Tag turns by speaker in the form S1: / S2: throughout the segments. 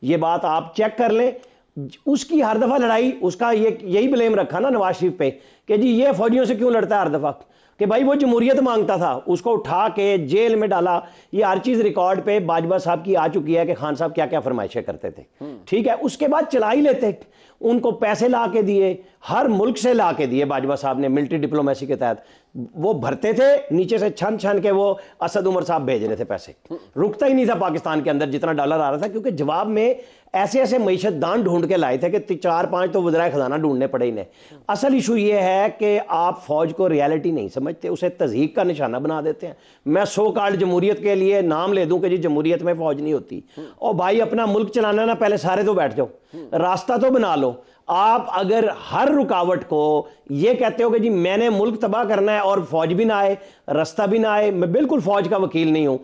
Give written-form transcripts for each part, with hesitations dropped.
S1: ये बात आप चेक कर लें। उसकी हर दफा लड़ाई, उसका ये यही ब्लेम रखा ना नवाज शरीफ पे कि जी ये फौजियों से क्यों लड़ता है हर दफा, कि भाई वो जमहूरियत मांगता था, उसको उठा के जेल में डाला। ये हर चीज रिकॉर्ड पे बाजवा साहब की आ चुकी है कि खान साहब क्या क्या फरमाइशें करते थे, ठीक है। उसके बाद चला ही लेते, उनको पैसे ला के दिए, हर मुल्क से ला के दिए बाजवा साहब ने मिलिट्री डिप्लोमेसी के तहत। वो भरते थे नीचे से छन छन के, वो असद उमर साहब भेज रहे थे पैसे, रुकता ही नहीं था पाकिस्तान के अंदर जितना डॉलर आ रहा था, क्योंकि जवाब में ऐसे ऐसे मईशत दान ढूंढ के लाए थे कि 4-5 तो वज़राए खजाना ढूंढने पड़े इन्हें। असल इशू ये है कि आप फौज को रियलिटी नहीं समझते, उसे तज़हीक का निशाना बना देते हैं। मैं सो कॉल्ड जमहूरियत के लिए नाम ले दूं कि जी जमहूरियत में फौज नहीं होती, और भाई अपना मुल्क चलाना ना, पहले सारे तो बैठ जाओ, रास्ता तो बना लो। आप अगर हर रुकावट को ये कहते हो कि जी मैंने मुल्क तबाह करना है और फौज भी ना आए, रास्ता भी ना आए, मैं बिल्कुल फौज का वकील नहीं हूं,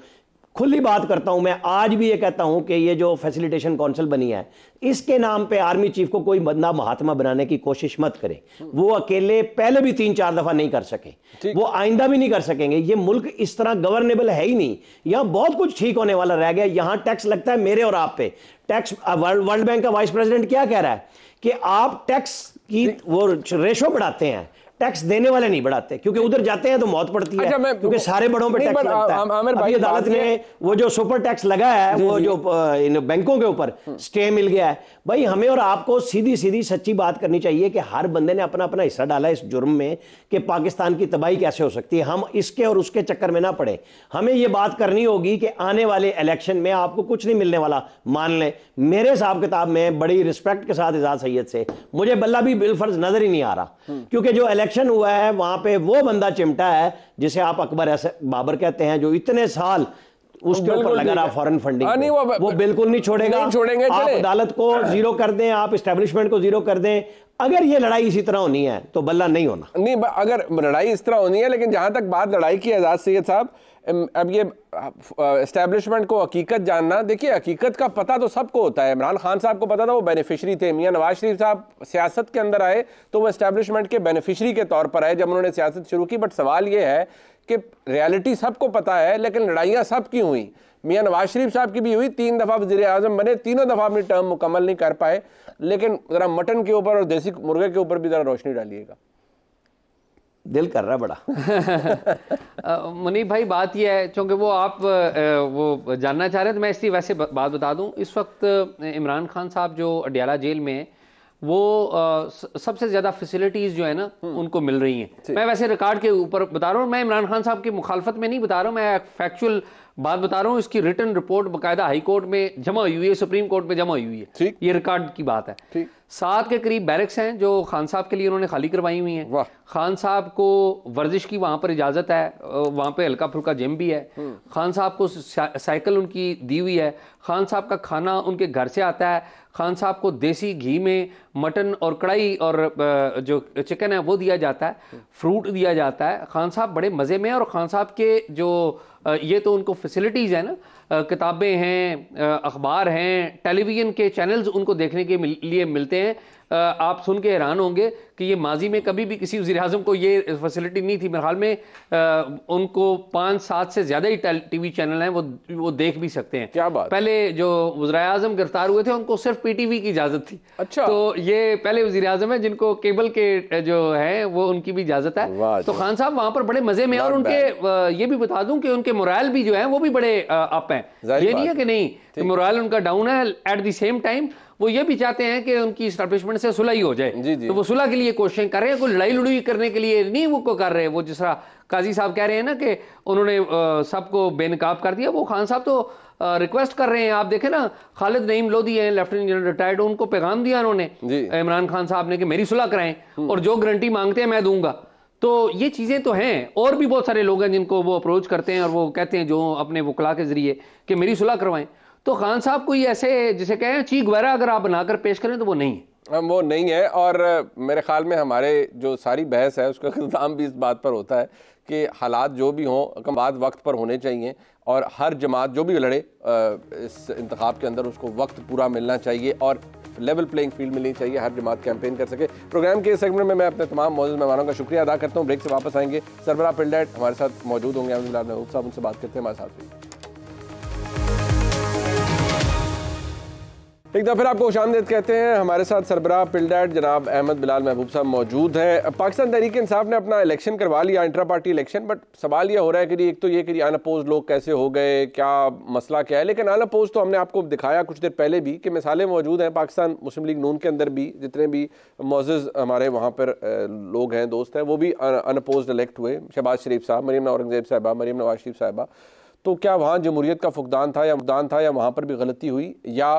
S1: खुली बात करता हूं। मैं आज भी ये कहता हूं कि ये जो फैसिलिटेशन काउंसिल बनी है, इसके नाम पे आर्मी चीफ को कोई बंदा महात्मा बनाने की कोशिश मत करे। वो अकेले पहले भी 3-4 दफा नहीं कर सके, वो आइंदा भी नहीं कर सकेंगे। ये मुल्क इस तरह गवर्नेबल है ही नहीं। यहां बहुत कुछ ठीक होने वाला रह गया। यहां टैक्स लगता है मेरे और आप पे, टैक्स। वर्ल्ड बैंक का वाइस प्रेसिडेंट क्या कह रहा है कि आप टैक्स की वो रेशो बढ़ाते हैं, टैक्स देने वाले नहीं बढ़ाते, क्योंकि उधर जाते हैं तो मौत पड़ती है, क्योंकि सारे बड़ों पे टैक्स लगता है। अभी अदालत ने वो जो सुपर टैक्स लगा है, वो जो इन बैंकों के ऊपर स्टे मिल गया है। भाई हमें और आपको सीधी सीधी सच्ची बात करनी चाहिए कि हर बंदे ने अपना अपना हिस्सा डाला इस जुर्म में कि पाकिस्तान की तबाही कैसे हो सकती है। हम इसके और उसके चक्कर में ना पड़े। हमें ये बात करनी होगी कि आने वाले इलेक्शन में आपको कुछ नहीं मिलने वाला, मान लें। मेरे हिसाब किताब में बड़ी रिस्पेक्ट के साथ एजाज सैयद से मुझे बल्ला भी बिलफर्ज नजर ही नहीं आ रहा, क्योंकि जो इलेक्शन हुआ है वहां पे वो बंदा चिमटा है जिसे आप अकबर ऐसे बाबर कहते हैं, जो इतने साल उसके ऊपर लगा रहा फॉरेन फंडिंग, वो बिल्कुल नहीं छोड़ेगा।
S2: छोड़ेंगे।
S1: आप अदालत को जीरो कर दें, आप एस्टेब्लिशमेंट को जीरो कर दें, अगर ये लड़ाई इसी तरह होनी है तो बल्ला नहीं होना।
S2: नहीं, अगर लड़ाई इस तरह होनी है, लेकिन जहां तक बात लड़ाई की एजाज सैयद साहब, अब ये एस्टेब्लिशमेंट को हकीकत जानना, देखिए हकीकत का पता तो सबको होता है। इमरान खान साहब को पता था, वो बेनिफिशरी थे। मियां नवाज शरीफ साहब सियासत के अंदर आए तो वो एस्टेब्लिशमेंट के बेनिफिशरी के तौर पर आए जब उन्होंने सियासत शुरू की। बट सवाल ये है कि रियलिटी सबको पता है, लेकिन लड़ाइयाँ सब की हुई। मियां नवाज शरीफ साहब की भी हुई, 3 दफ़ा वज़ीर आज़म बने, तीनों दफ़ा अपनी टर्म मुकम्मल नहीं कर पाए। लेकिन ज़रा मटन के ऊपर और देसी मुर्गे के ऊपर भी ज़रा रोशनी डालिएगा,
S1: दिल कर रहा है बड़ा।
S3: मुनीब भाई बात यह है, चूँकि वो आप वो जानना चाह रहे हैं तो मैं इसकी वैसे बात बता दूं। इस वक्त इमरान खान साहब जो अडियाला जेल में है, वो सबसे ज़्यादा फैसिलिटीज़ जो है ना उनको मिल रही हैं। मैं वैसे रिकॉर्ड के ऊपर बता रहा हूँ, मैं इमरान खान साहब की मुखालफत में नहीं बता रहा हूँ, मैं फैक्चुअल बात बता रहा हूँ। इसकी रिटन रिपोर्ट बाकायदा हाई कोर्ट में जमा हुई है, सुप्रीम कोर्ट में जमा हुई है, ये रिकॉर्ड की बात है। 7 के करीब बैरक्स हैं जो खान साहब के लिए उन्होंने खाली करवाई हुई हैं। खान साहब को वर्जिश की वहाँ पर इजाज़त है, वहाँ पे हल्का फुल्का जिम भी है। खान साहब को साइकिल उनकी दी हुई है। खान साहब का खाना उनके घर से आता है। खान साहब को देसी घी में मटन और कढ़ाई और जो चिकन है वो दिया जाता है, फ्रूट दिया जाता है। खान साहब बड़े मज़े में हैं। और खान साहब के जो ये तो उनको फैसिलिटीज़ है ना, किताबें हैं, अखबार हैं, टेलीविज़न के चैनल्स उनको देखने के लिए मिलते हैं। आप सुन के हैरान होंगे कि ये माजी में कभी भी किसी वज़ीर आज़म को ये फैसिलिटी नहीं थी। मेरे ख्याल में उनको 5-7 से ज़्यादा ही टीवी चैनल हैं, वो देख भी सकते हैं।
S2: क्या बात।
S3: पहले जो वज़ीर आज़म गिरफ्तार हुए थे उनको सिर्फ पीटीवी की इजाज़त थी।
S2: अच्छा।
S3: तो ये पहले वज़ीर आज़म है जिनको केबल के जो है वो उनकी भी इजाज़त है। तो खान साहब वहाँ पर बड़े मज़े में। और उनके ये भी बता दूँ कि उनके मोरल भी जो है वो भी बड़े अप हैं। ये नहीं है कि नहीं मोरल उनका डाउन है। एट द सेम टाइम वो ये भी चाहते हैं कि उनकी एस्टैब्लिशमेंट से सुलह ही हो जाए। तो वो सुलह के लिए कोशिशें कर रहे हैं, कोई लड़ाई लड़ाई करने के लिए नहीं वो को कर रहे हैं। वो जिस तरह काजी साहब कह रहे हैं ना कि उन्होंने सबको बेनकाब कर दिया, वो खान साहब तो रिक्वेस्ट कर रहे हैं। आप देखें ना, खालिद नईम लोधी हैं, लेफ्टिनेंट जनरल रिटायर्ड, उनको पैगाम दिया उन्होंने इमरान खान साहब ने कि मेरी सुलह कराएं और जो गारंटी मांगते हैं मैं दूंगा। तो ये चीज़ें तो हैं। और भी बहुत सारे लोग हैं जिनको वो अप्रोच करते हैं और वो कहते हैं जो अपने वकला के जरिए कि मेरी सुलह करवाएं। तो खान साहब कोई ऐसे जिसे कहें ची गवैरा अगर आप बनाकर पेश करें तो वो नहीं है,
S2: वो नहीं है। और मेरे ख्याल में हमारे जो सारी बहस है उसका इख्तिताम भी इस बात पर होता है कि हालात जो भी हों बात वक्त पर होने चाहिए और हर जमात जो भी लड़े इस इंतखाब के अंदर उसको वक्त पूरा मिलना चाहिए और लेवल प्लेइंग फील्ड मिलनी चाहिए, हर जमात कैंपेन कर सके। प्रोग्राम के सेगमेंट में मैं अपने तमाम मौजूद मेहमानों का शुक्रिया अदा करता हूँ। ब्रेक से वापस आएंगे, सरबराह पिल्डेट हमारे साथ मौजूद होंगे, महबूब साहब उनसे बात करते हैं, हमारे साथ। एक दफ़ा फिर आपको खुशामदीद कहते हैं। हमारे साथ सरबराह पिलडैट जनाब अहमद बिलाल महबूब साहब मौजूद हैं। पाकिस्तान तहरीक इंसाफ ने अपना इलेक्शन करवा लिया, इंट्रा पार्टी इलेक्शन, बट सवाल ये हो रहा है कि एक तो ये कि अनअपोज लोग कैसे हो गए, क्या मसला क्या है। लेकिन अनअपोज तो हमने आपको दिखाया कुछ देर पहले भी कि मिसालें मौजूद हैं पाकिस्तान मुस्लिम लीग नून के अंदर भी, जितने भी मोअज़्ज़ज़ हमारे वहाँ पर लोग हैं, दोस्त हैं, वो भी अनअपोज इलेक्ट हुए। शहबाज शरीफ साहब, मरीम औरंगज़ेब साहिबा, मरीम नवाज शरीफ साहिबा। तो क्या वहाँ जमहूरियत का फुकदान था या वहाँ पर भी गलती हुई, या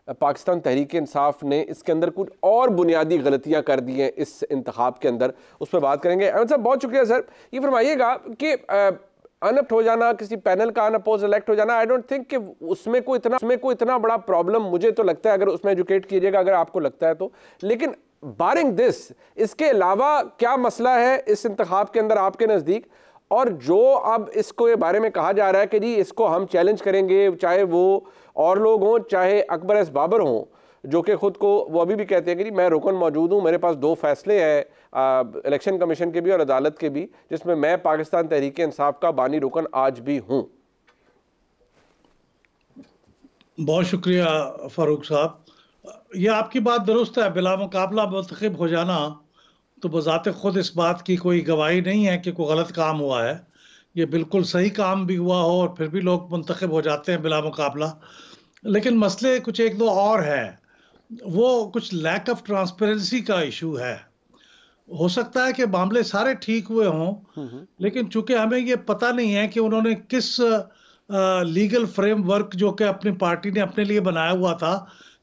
S2: पाकिस्तान तहरीक इंसाफ ने इसके अंदर कुछ और बुनियादी गलतियां कर दी हैं इस इंतखाब के अंदर? उस पर बात करेंगे। अहमद साहब बहुत शुक्रिया सर। ये फरमाइएगा कि अनअप्ट हो जाना, किसी पैनल का अनअपोज इलेक्ट हो जाना, आई डोंट थिंक कि उसमें कोई इतना बड़ा प्रॉब्लम मुझे तो लगता है, अगर उसमें एजुकेट कीजिएगा अगर आपको लगता है तो। लेकिन बारिंग दिस, इसके अलावा क्या मसला है इस इंतखाब के अंदर आपके नज़दीक? और जो अब इसको ये बारे में कहा जा रहा है कि जी इसको हम चैलेंज करेंगे, चाहे वो और लोग हों, चाहे अकबर एस बाबर हों, जो कि ख़ुद को वो अभी भी कहते हैं कि जी मैं रुकन मौजूद हूँ, मेरे पास 2 फैसले हैं इलेक्शन कमीशन के भी और अदालत के भी, जिसमें मैं पाकिस्तान तहरीक इंसाफ का बानी रुकन आज भी हूँ।
S4: बहुत शुक्रिया फारूक साहब। ये आपकी बात दुरुस्त है। बिला मुकाबला मुंतखब हो जाना तो बज़ाते खुद इस बात की कोई गवाही नहीं है कि कोई गलत काम हुआ है। ये बिल्कुल सही काम भी हुआ हो और फिर भी लोग मुंतखब हो जाते हैं बिला मुकाबला। लेकिन मसले कुछ एक दो और है, वो कुछ लैक ऑफ ट्रांसपेरेंसी का इशू है। हो सकता है कि मामले सारे ठीक हुए हों, लेकिन चूंकि हमें ये पता नहीं है कि उन्होंने किस लीगल फ्रेमवर्क जो कि अपनी पार्टी ने अपने लिए बनाया हुआ था,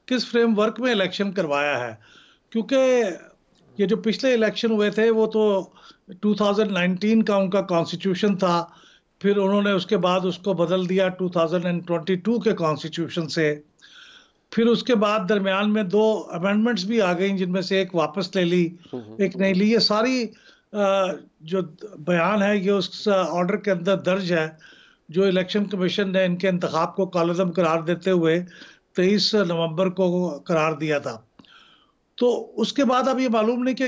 S4: किस फ्रेमवर्क में इलेक्शन करवाया है। क्योंकि ये जो पिछले इलेक्शन हुए थे वो तो 2019 का उनका कॉन्स्टिट्यूशन था, फिर उन्होंने उसके बाद उसको बदल दिया 2022 के कॉन्स्टिट्यूशन से। फिर उसके बाद दरमियान में 2 अमेंडमेंट्स भी आ गई, जिनमें से एक वापस ले ली, एक नहीं ली। ये सारी जो बयान है ये उस ऑर्डर के अंदर दर्ज है जो इलेक्शन कमीशन ने इनके इंतखाब को कालअदम करार देते हुए 23 नवंबर को करार दिया था। तो उसके बाद अब ये मालूम नहीं कि,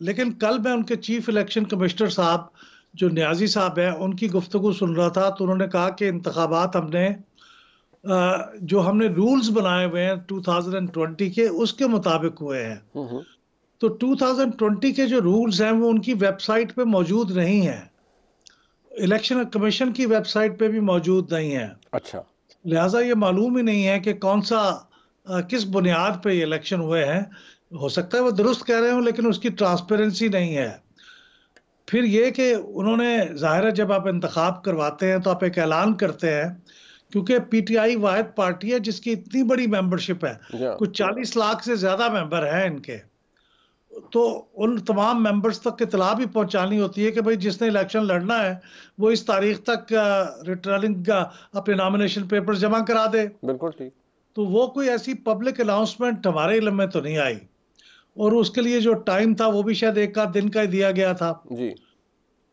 S4: लेकिन कल मैं उनके चीफ इलेक्शन कमिश्नर साहब जो न्याजी साहब हैं उनकी गुफ्तगू सुन रहा था, तो उन्होंने कहा कि इंतखाबात जो हमने रूल्स बनाए हुए हैं 2020 के उसके मुताबिक हुए हैं। तो 2020 के जो रूल्स हैं वो उनकी वेबसाइट पे मौजूद नहीं है, इलेक्शन कमीशन की वेबसाइट पे भी मौजूद नहीं है।
S2: अच्छा,
S4: लिहाजा ये मालूम ही नहीं है कि कौन सा किस बुनियाद पे ये इलेक्शन हुए हैं। हो सकता है वो दुरुस्त कह रहे हो, लेकिन उसकी ट्रांसपेरेंसी नहीं है। फिर ये कि उन्होंने, जाहिर है जब आप इंतखाब करवाते हैं तो आप एक ऐलान करते हैं, क्योंकि पीटीआई वाहिद पार्टी है जिसकी इतनी बड़ी मेंबरशिप है, कुछ 40 लाख से ज्यादा मेंबर हैं इनके, तो उन तमाम मेंबर्स तक इतला भी पहुंचानी होती है कि भाई जिसने इलेक्शन लड़ना है वो इस तारीख तक रिटर्निंग अपने नॉमिनेशन पेपर जमा करा दे।
S2: बिल्कुल ठीक।
S4: तो वो कोई ऐसी पब्लिक अनाउंसमेंट हमारे इल्म में तो नहीं आई, और उसके लिए जो टाइम था वो भी शायद 1 आध दिन का ही दिया गया था
S2: जी।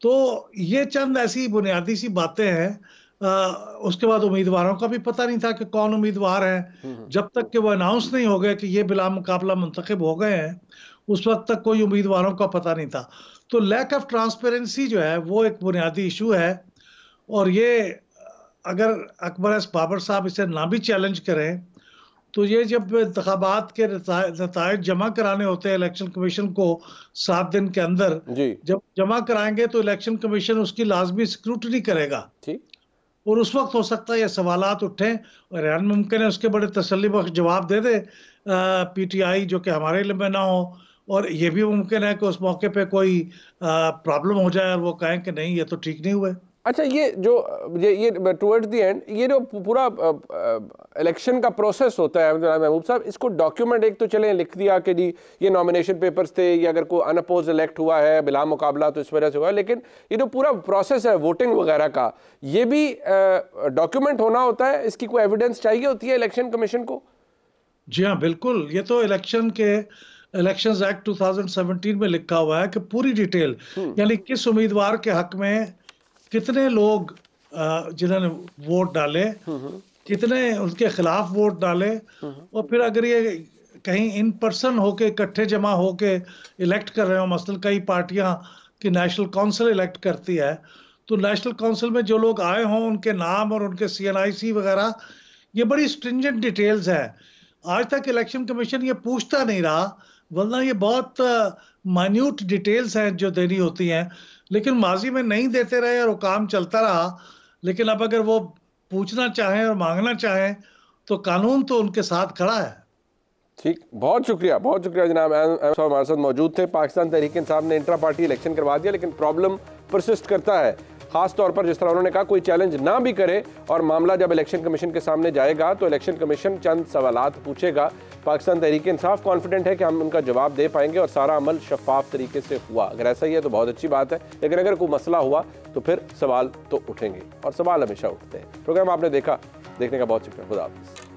S4: तो ये चंद ऐसी बुनियादी सी बातें हैं। उसके बाद उम्मीदवारों का भी पता नहीं था कि कौन उम्मीदवार हैं, जब तक कि वो अनाउंस नहीं हो गए कि ये बिला मुकाबला मुंतखब हो गए हैं, उस वक्त तक कोई उम्मीदवारों का पता नहीं था। तो लैक ऑफ ट्रांसपेरेंसी जो है वो एक बुनियादी इशू है, और ये अगर अकबर एस बाबर साहब इसे ना भी चैलेंज करें तो ये जब इंतखाबात के नतायज जमा कराने होते हैं इलेक्शन कमीशन को 7 दिन के अंदर, जब जमा कराएंगे तो इलेक्शन कमीशन उसकी लाजमी स्क्रूटनी करेगा, और उस वक्त हो सकता है ये सवालात उठें और यार मुमकिन है उसके बड़े तसल्ली बख्श जवाब दे दे पीटीआई जो कि हमारे इल्म में ना हो, और ये भी मुमकिन है कि उस मौके पे कोई प्रॉब्लम हो जाए और वो कहें कि नहीं ये तो ठीक नहीं हुए।
S2: अच्छा, ये जो ये टुवर्ड्स द एंड ये जो पूरा इलेक्शन का प्रोसेस होता है महबूब साहब, इसको डॉक्यूमेंट एक तो चलें लिख दिया कि जी ये नॉमिनेशन पेपर्स थे, या अगर कोई अनअपोज इलेक्ट हुआ है बिला मुकाबला तो इस वजह से हुआ है, लेकिन ये जो पूरा प्रोसेस है वोटिंग वगैरह का, ये भी डॉक्यूमेंट होना होता है, इसकी कोई एविडेंस चाहिए होती है इलेक्शन कमीशन को?
S4: जी हाँ बिल्कुल, ये तो इलेक्शंस एक्ट 2017 में लिखा हुआ है कि पूरी डिटेल, यानी किस उम्मीदवार के हक में कितने लोग जिन्होंने वोट डाले, कितने उनके खिलाफ वोट डाले, और फिर अगर ये कहीं इन पर्सन होके इकट्ठे जमा होके इलेक्ट कर रहे हो, मसलन कई पार्टियां की नेशनल काउंसिल इलेक्ट करती है, तो नेशनल काउंसिल में जो लोग आए हों उनके नाम और उनके CNIC वगैरह, ये बड़ी स्ट्रिंजेंट डिटेल्स है। आज तक इलेक्शन कमीशन ये पूछता नहीं रहा, वरना ये बहुत माइन्यूट डिटेल्स हैं जो देनी होती हैं, लेकिन माजी में नहीं देते रहे और वो काम चलता रहा। लेकिन अब अगर वो पूछना चाहें और मांगना चाहें तो कानून तो उनके साथ खड़ा है।
S2: ठीक, बहुत शुक्रिया जनाब। हमारे साथ मौजूद थे। पाकिस्तान तहरीक इंसाफ ने इंट्रा पार्टी इलेक्शन करवा दिया, लेकिन प्रॉब्लम परसिस्ट करता है। खास तौर पर जिस तरह उन्होंने कहा, कोई चैलेंज ना भी करे और मामला जब इलेक्शन कमीशन के सामने जाएगा तो इलेक्शन कमीशन चंद सवालात पूछेगा। पाकिस्तान तहरीक इंसाफ कॉन्फिडेंट है कि हम उनका जवाब दे पाएंगे और सारा अमल शफाफ तरीके से हुआ। अगर ऐसा ही है तो बहुत अच्छी बात है, लेकिन अगर कोई मसला हुआ तो फिर सवाल तो उठेंगे और सवाल हमेशा उठते हैं। प्रोग्राम आपने देखा, देखने का बहुत शुक्रिया। खुदा हाफिज़।